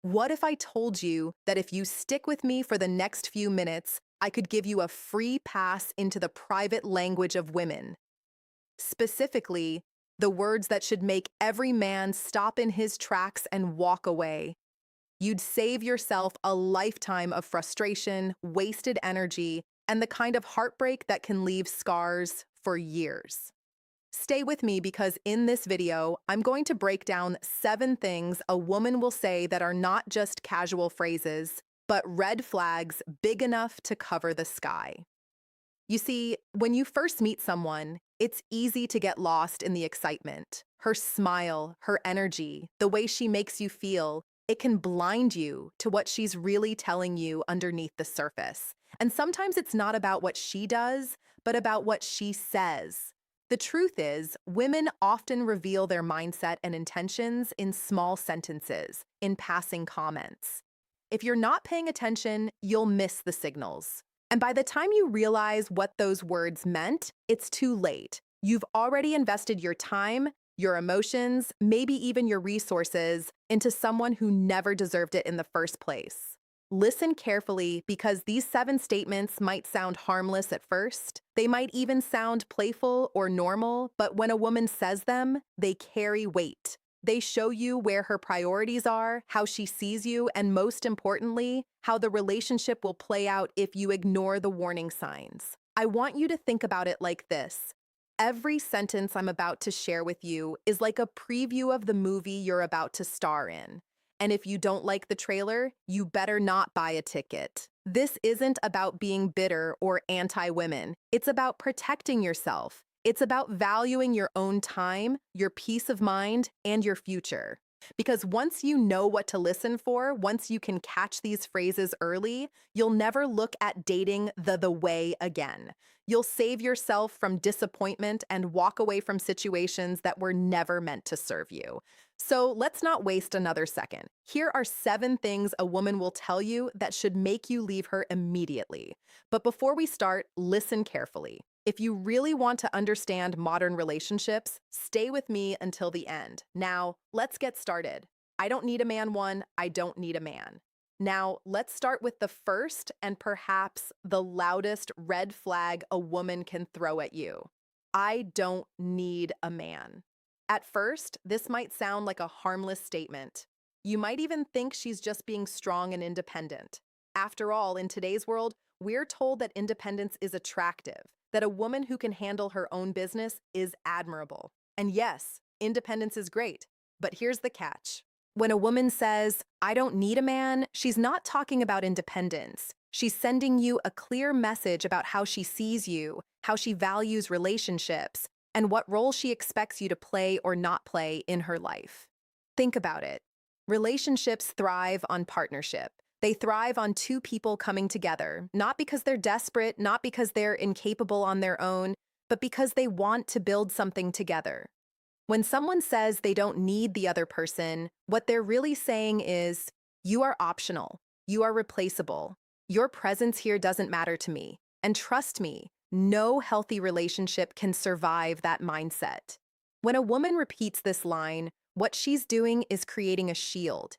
What if I told you that if you stick with me for the next few minutes, I could give you a free pass into the private language of women? Specifically, the words that should make every man stop in his tracks and walk away. You'd save yourself a lifetime of frustration, wasted energy, and the kind of heartbreak that can leave scars for years. Stay with me because in this video, I'm going to break down 7 things a woman will say that are not just casual phrases, but red flags big enough to cover the sky. You see, when you first meet someone, it's easy to get lost in the excitement. Her smile, her energy, the way she makes you feel, it can blind you to what she's really telling you underneath the surface. And sometimes it's not about what she does, but about what she says. The truth is, women often reveal their mindset and intentions in small sentences, in passing comments. If you're not paying attention, you'll miss the signals. And by the time you realize what those words meant, it's too late. You've already invested your time, your emotions, maybe even your resources into someone who never deserved it in the first place. Listen carefully because these 7 statements might sound harmless at first. They might even sound playful or normal, but when a woman says them, they carry weight. They show you where her priorities are, how she sees you, and most importantly, how the relationship will play out if you ignore the warning signs. I want you to think about it like this. Every sentence I'm about to share with you is like a preview of the movie you're about to star in. And if you don't like the trailer, you better not buy a ticket. This isn't about being bitter or anti-women. It's about protecting yourself. It's about valuing your own time, your peace of mind, and your future. Because once you know what to listen for, once you can catch these phrases early, you'll never look at dating the way again. You'll save yourself from disappointment and walk away from situations that were never meant to serve you. So let's not waste another second. Here are 7 things a woman will tell you that should make you leave her immediately. But before we start, listen carefully. If you really want to understand modern relationships, stay with me until the end. Now, let's get started. I don't need a man one, I don't need a man. Now, let's start with the first and perhaps the loudest red flag a woman can throw at you. I don't need a man. At first, this might sound like a harmless statement. You might even think she's just being strong and independent. After all, in today's world, we're told that independence is attractive, that a woman who can handle her own business is admirable. And yes, independence is great, but here's the catch. When a woman says, I don't need a man, she's not talking about independence. She's sending you a clear message about how she sees you, how she values relationships, and what role she expects you to play or not play in her life. Think about it. Relationships thrive on partnership. They thrive on 2 people coming together, not because they're desperate, not because they're incapable on their own, but because they want to build something together. When someone says they don't need the other person, what they're really saying is, you are optional, you are replaceable, your presence here doesn't matter to me. And trust me, no healthy relationship can survive that mindset. When a woman repeats this line, what she's doing is creating a shield.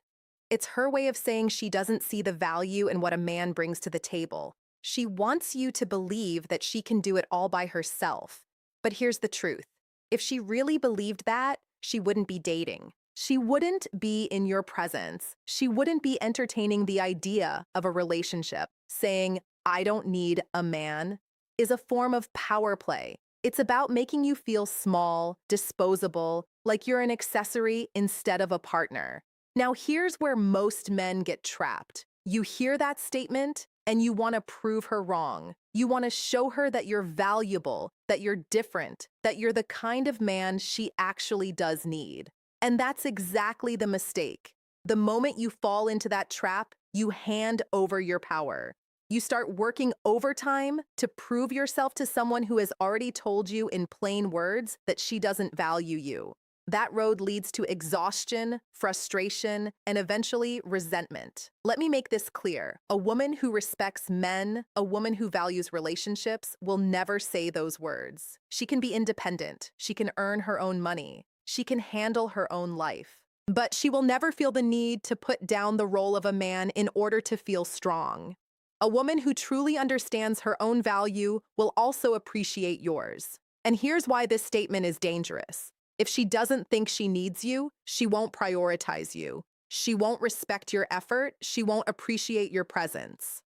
It's her way of saying she doesn't see the value in what a man brings to the table. She wants you to believe that she can do it all by herself. But here's the truth. If she really believed that, she wouldn't be dating. She wouldn't be in your presence. She wouldn't be entertaining the idea of a relationship. Saying, I don't need a man, is a form of power play. It's about making you feel small, disposable, like you're an accessory instead of a partner. Now, here's where most men get trapped. You hear that statement, and you want to prove her wrong. You want to show her that you're valuable, that you're different, that you're the kind of man she actually does need. And that's exactly the mistake. The moment you fall into that trap, you hand over your power. You start working overtime to prove yourself to someone who has already told you in plain words that she doesn't value you. That road leads to exhaustion, frustration, and eventually resentment. Let me make this clear. A woman who respects men, a woman who values relationships, will never say those words. She can be independent. She can earn her own money. She can handle her own life. But she will never feel the need to put down the role of a man in order to feel strong. A woman who truly understands her own value will also appreciate yours. And here's why this statement is dangerous. If she doesn't think she needs you, she won't prioritize you. She won't respect your effort. She won't appreciate your presence.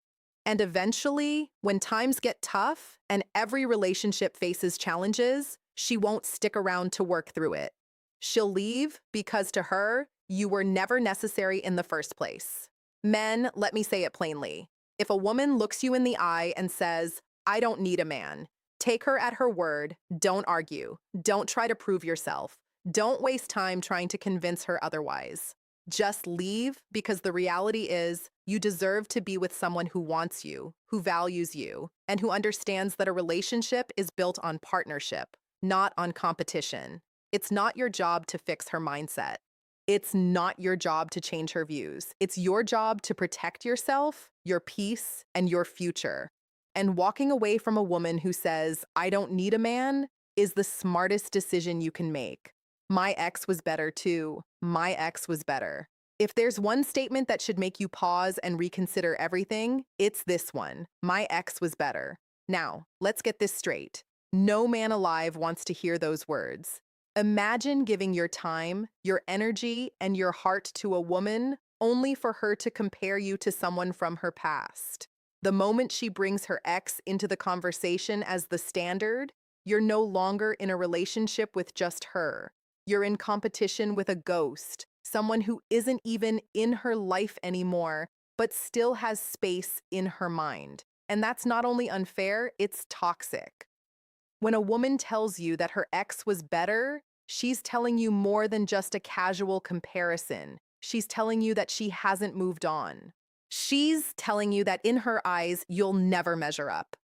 And eventually, when times get tough and every relationship faces challenges, she won't stick around to work through it. She'll leave because to her, you were never necessary in the first place. Men, let me say it plainly. If a woman looks you in the eye and says, I don't need a man, take her at her word. Don't argue. Don't try to prove yourself. Don't waste time trying to convince her otherwise. Just leave because the reality is you deserve to be with someone who wants you, who values you, and who understands that a relationship is built on partnership, not on competition. It's not your job to fix her mindset. It's not your job to change her views. It's your job to protect yourself, your peace, and your future. And walking away from a woman who says, I don't need a man, is the smartest decision you can make. My ex was better too. My ex was better. If there's one statement that should make you pause and reconsider everything, it's this one. My ex was better. Now, let's get this straight. No man alive wants to hear those words. Imagine giving your time, your energy, and your heart to a woman only for her to compare you to someone from her past. The moment she brings her ex into the conversation as the standard, you're no longer in a relationship with just her. You're in competition with a ghost, someone who isn't even in her life anymore, but still has space in her mind. And that's not only unfair, it's toxic. When a woman tells you that her ex was better, she's telling you more than just a casual comparison. She's telling you that she hasn't moved on. She's telling you that in her eyes, you'll never measure up.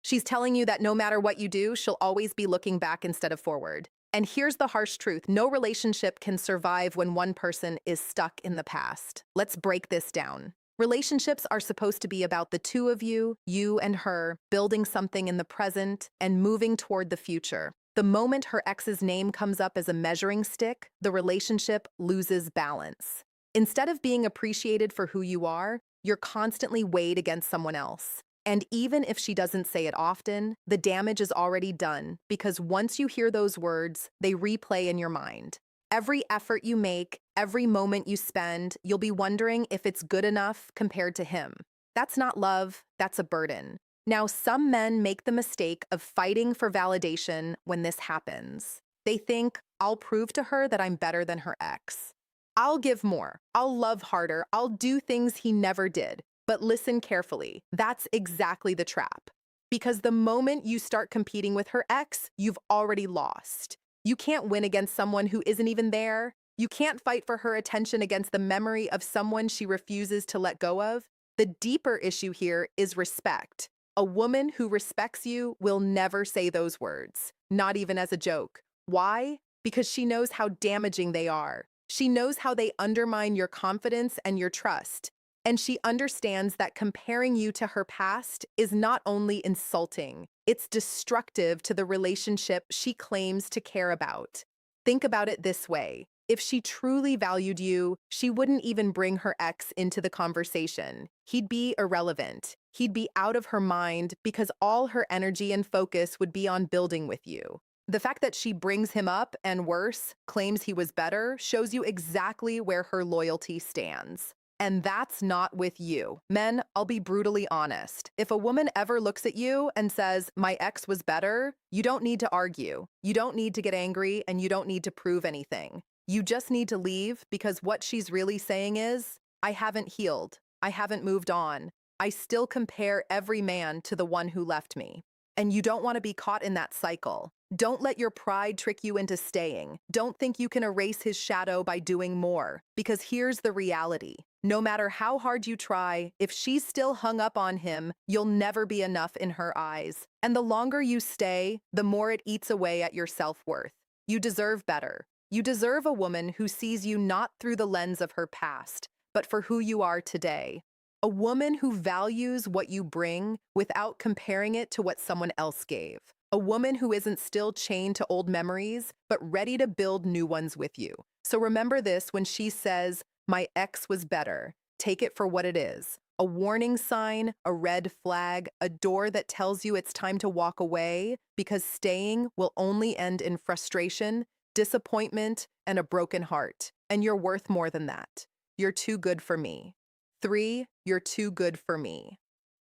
She's telling you that no matter what you do, she'll always be looking back instead of forward. And here's the harsh truth. No relationship can survive when one person is stuck in the past. Let's break this down. Relationships are supposed to be about the two of you and her, building something in the present and moving toward the future. The moment her ex's name comes up as a measuring stick, the relationship loses balance. Instead of being appreciated for who you are, you're constantly weighed against someone else. And even if she doesn't say it often, the damage is already done because once you hear those words, they replay in your mind. Every effort you make, every moment you spend, you'll be wondering if it's good enough compared to him. That's not love, that's a burden. Now, some men make the mistake of fighting for validation when this happens. They think, I'll prove to her that I'm better than her ex. I'll give more, I'll love harder, I'll do things he never did. But listen carefully, that's exactly the trap. Because the moment you start competing with her ex, you've already lost. You can't win against someone who isn't even there. You can't fight for her attention against the memory of someone she refuses to let go of. The deeper issue here is respect. A woman who respects you will never say those words, not even as a joke. Why? Because she knows how damaging they are. She knows how they undermine your confidence and your trust. And she understands that comparing you to her past is not only insulting, it's destructive to the relationship she claims to care about. Think about it this way. If she truly valued you, she wouldn't even bring her ex into the conversation. He'd be irrelevant. He'd be out of her mind because all her energy and focus would be on building with you. The fact that she brings him up and worse, claims he was better, shows you exactly where her loyalty stands. And that's not with you. Men, I'll be brutally honest. If a woman ever looks at you and says, my ex was better, you don't need to argue. You don't need to get angry, and you don't need to prove anything. You just need to leave because what she's really saying is, I haven't healed. I haven't moved on. I still compare every man to the one who left me. And you don't want to be caught in that cycle. Don't let your pride trick you into staying. Don't think you can erase his shadow by doing more. Because here's the reality. No matter how hard you try, if she's still hung up on him, you'll never be enough in her eyes. And the longer you stay, the more it eats away at your self-worth. You deserve better. You deserve a woman who sees you not through the lens of her past, but for who you are today. A woman who values what you bring without comparing it to what someone else gave. A woman who isn't still chained to old memories, but ready to build new ones with you. So So remember this when she says, my ex was better. Take it for what it is. A warning sign, a red flag, a door that tells you it's time to walk away because staying will only end in frustration, disappointment, and a broken heart. And you're worth more than that. You're too good for me. 3, you're too good for me.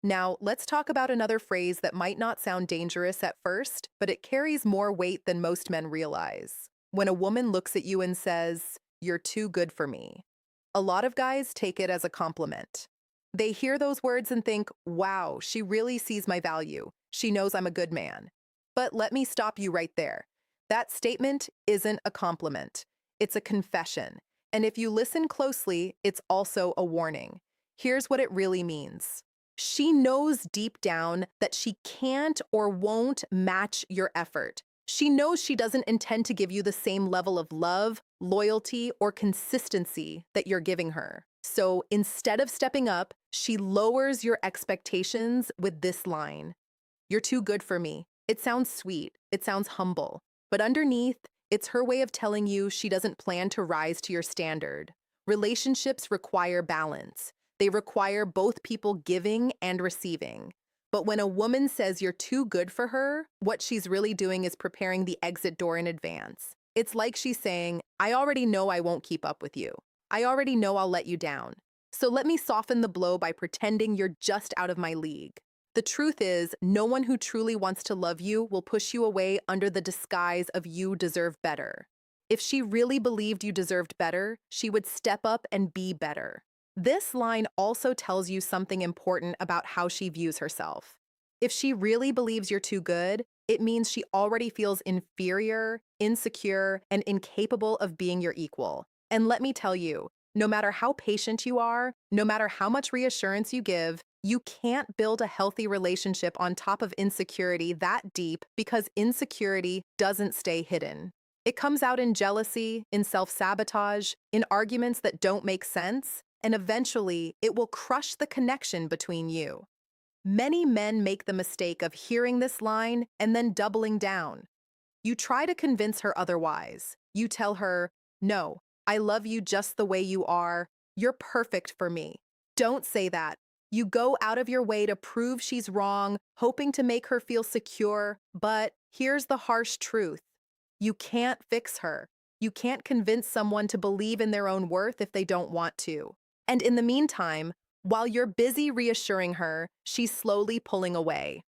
Now, let's talk about another phrase that might not sound dangerous at first, but it carries more weight than most men realize. When a woman looks at you and says, you're too good for me, a lot of guys take it as a compliment. They hear those words and think, wow, she really sees my value. She knows I'm a good man. But let me stop you right there. That statement isn't a compliment. It's a confession. And if you listen closely, it's also a warning. Here's what it really means. She knows deep down that she can't or won't match your effort. She knows she doesn't intend to give you the same level of love, loyalty, or consistency that you're giving her. So instead of stepping up, she lowers your expectations with this line. You're too good for me. It sounds sweet. It sounds humble. But underneath, it's her way of telling you she doesn't plan to rise to your standard. Relationships require balance. They require both people giving and receiving. But when a woman says you're too good for her, what she's really doing is preparing the exit door in advance. It's like she's saying, I already know I won't keep up with you. I already know I'll let you down. So let me soften the blow by pretending you're just out of my league. The truth is, no one who truly wants to love you will push you away under the disguise of you deserve better. If she really believed you deserved better, she would step up and be better. This line also tells you something important about how she views herself. If she really believes you're too good, it means she already feels inferior, insecure, and incapable of being your equal. And let me tell you, no matter how patient you are, no matter how much reassurance you give, you can't build a healthy relationship on top of insecurity that deep because insecurity doesn't stay hidden. It comes out in jealousy, in self-sabotage, in arguments that don't make sense, and eventually it will crush the connection between you. Many men make the mistake of hearing this line and then doubling down. You try to convince her otherwise. You tell her, no, I love you just the way you are. You're perfect for me. Don't say that. You go out of your way to prove she's wrong, hoping to make her feel secure, but here's the harsh truth. You can't fix her. You can't convince someone to believe in their own worth if they don't want to. And in the meantime, while you're busy reassuring her, she's slowly pulling away.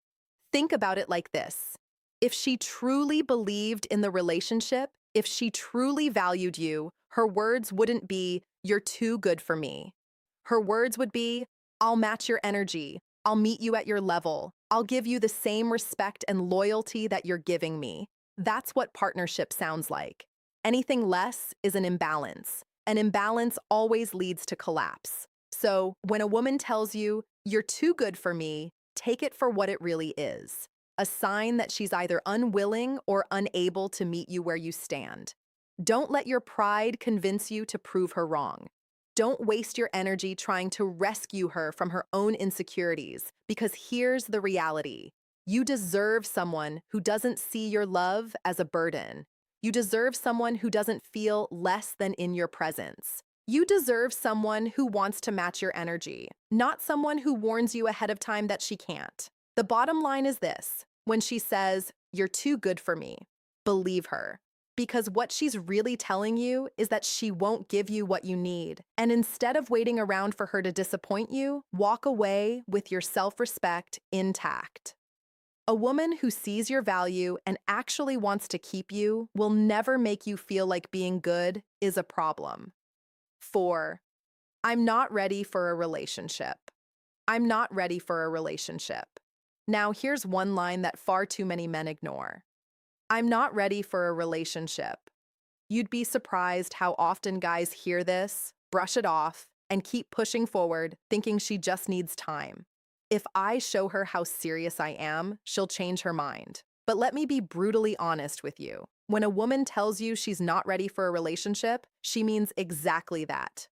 Think about it like this. If she truly believed in the relationship, if she truly valued you, her words wouldn't be, you're too good for me. Her words would be, I'll match your energy. I'll meet you at your level. I'll give you the same respect and loyalty that you're giving me. That's what partnership sounds like. Anything less is an imbalance. An imbalance always leads to collapse. So when a woman tells you, you're too good for me, take it for what it really is. A sign that she's either unwilling or unable to meet you where you stand. Don't let your pride convince you to prove her wrong. Don't waste your energy trying to rescue her from her own insecurities, because here's the reality. You deserve someone who doesn't see your love as a burden. You deserve someone who doesn't feel less than in your presence. You deserve someone who wants to match your energy, not someone who warns you ahead of time that she can't. The bottom line is this: when she says, you're too good for me, believe her. Because what she's really telling you is that she won't give you what you need. And instead of waiting around for her to disappoint you, walk away with your self-respect intact. A woman who sees your value and actually wants to keep you will never make you feel like being good is a problem. 4, I'm not ready for a relationship. I'm not ready for a relationship. Now here's one line that far too many men ignore. I'm not ready for a relationship. You'd be surprised how often guys hear this, brush it off, and keep pushing forward, thinking she just needs time. If I show her how serious I am, she'll change her mind. But let me be brutally honest with you. When a woman tells you she's not ready for a relationship, she means exactly that.